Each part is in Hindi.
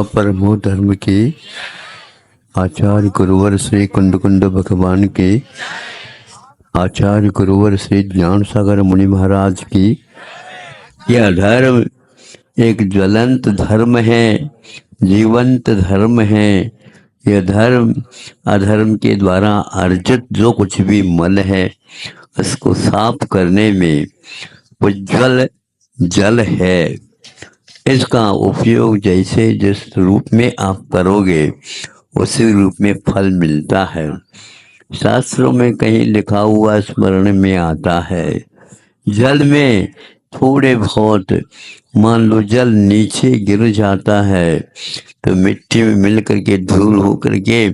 परमो धर्म की आचार्य गुरुवर श्री कुंड कुंड भगवान की आचार्य गुरुवर श्री ज्ञान सागर मुनि महाराज की। यह धर्म एक ज्वलंत धर्म है, जीवंत धर्म है। यह धर्म अधर्म के द्वारा अर्जित जो कुछ भी मल है उसको साफ करने में उज्ज्वल जल है। इसका उपयोग जैसे जिस रूप में आप करोगे उसी रूप में फल मिलता है। शास्त्रों में कहीं लिखा हुआ स्मरण में आता है, जल में थोड़े बहुत मान लो जल नीचे गिर जाता है तो मिट्टी में मिल करके धूल हो करके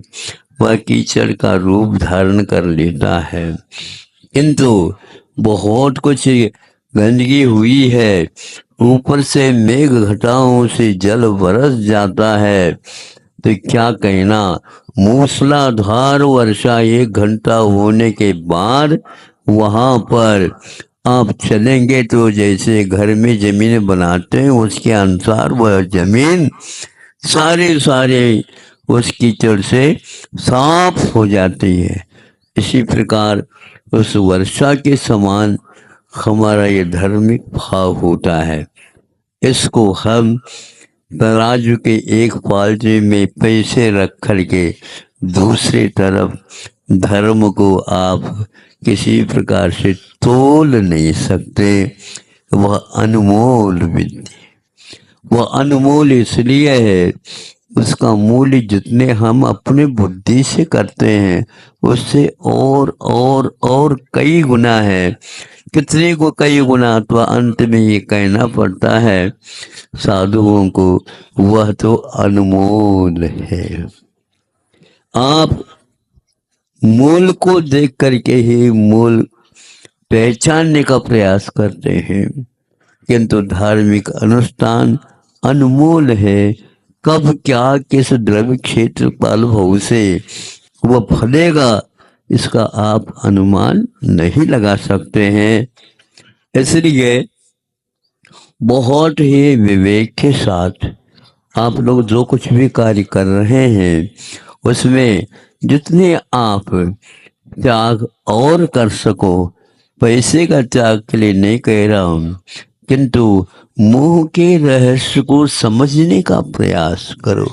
वह कीचड़ का रूप धारण कर लेता है। किंतु बहुत कुछ गंदगी हुई है, ऊपर से मेघ घटाओं से जल बरस जाता है तो क्या कहना, मूसलाधार वर्षा 1 घंटा होने के बाद वहां पर आप चलेंगे तो जैसे घर में जमीन बनाते हैं उसके अनुसार वह जमीन सारे उस कीचड़ से साफ हो जाती है। इसी प्रकार उस वर्षा के समान हमारा ये धार्मिक भाव होता है। इसको हम तराजू के एक पालते में पैसे रख कर के दूसरी तरफ धर्म को आप किसी प्रकार से तोल नहीं सकते। वह अनमोल विद्या, वह अनमोल इसलिए है उसका मूल्य जितने हम अपने बुद्धि से करते हैं उससे और कई गुना है। कितने को कई गुना, तो अंत में ये कहना पड़ता है साधुओं को, वह तो अनमोल है। आप मूल को देख करके ही मूल पहचानने का प्रयास करते हैं, किंतु धार्मिक अनुष्ठान अनमोल है। कब क्या किस द्रव्य क्षेत्रफल भाव से वह फलेगा इसका आप अनुमान नहीं लगा सकते हैं। इसलिए बहुत ही विवेक के साथ आप लोग जो कुछ भी कार्य कर रहे हैं उसमें जितने आप त्याग और कर सको, पैसे का त्याग के लिए नहीं कह रहा हूं, किंतु मोह के रहस्य को समझने का प्रयास करो।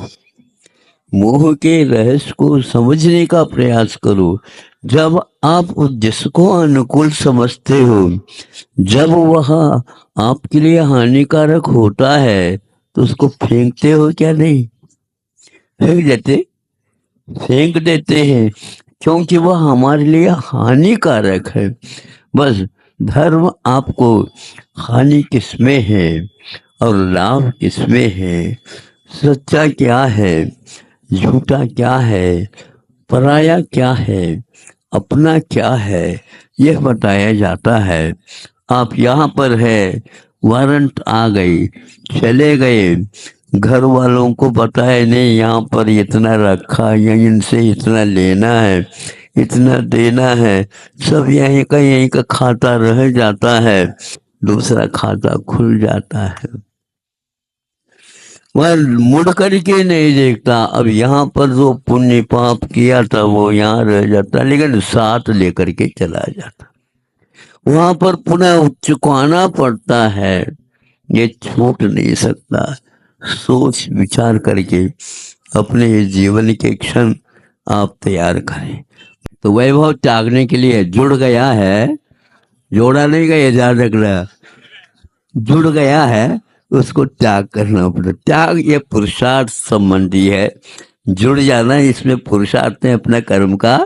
मोह के रहस्य को समझने का प्रयास करो। जब आप जिसको अनुकूल समझते हो, जब वह आपके लिए हानिकारक होता है तो उसको फेंकते हो क्या? नहीं फेंक देते हैं, क्योंकि वह हमारे लिए हानिकारक है। बस धर्म आपको हानि किसमें है और लाभ किसमें है, सच्चा क्या है, झूठा क्या है, पराया क्या है, अपना क्या है, यह बताया जाता है। आप यहाँ पर है, वारंट आ गई, चले गए, घर वालों को बताया नहीं यहाँ पर इतना रखा या इनसे इतना लेना है, इतना देना है, सब यहीं का खाता रह जाता है, दूसरा खाता खुल जाता है। वह मुड़ करके नहीं देखता। अब यहाँ पर जो पुण्य पाप किया था वो यहाँ रह जाता, लेकिन साथ लेकर के चला जाता। वहां पर पुनः चुकाना पड़ता है, ये छूट नहीं सकता। सोच विचार करके अपने जीवन के क्षण आप तैयार करें। तो वैभव त्यागने के लिए जुड़ गया है, जोड़ा नहीं गया, याद रखना, जुड़ गया है, उसको त्याग करना पड़ता। त्याग ये पुरुषार्थ संबंधी है, जुड़ जाना इसमें पुरुषार्थ ने अपना कर्म का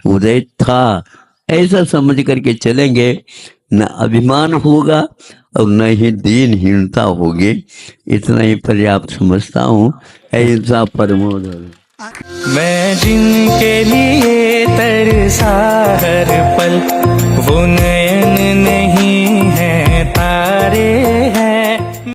उदय था, ऐसा समझ करके चलेंगे, न अभिमान होगा और न ही दीनहीनता होगी। इतना ही पर्याप्त समझता हूँ। ऐसा परमो धर्म। मैं जिनके लिए तरसा हर पल वो नयन नहीं है तारे।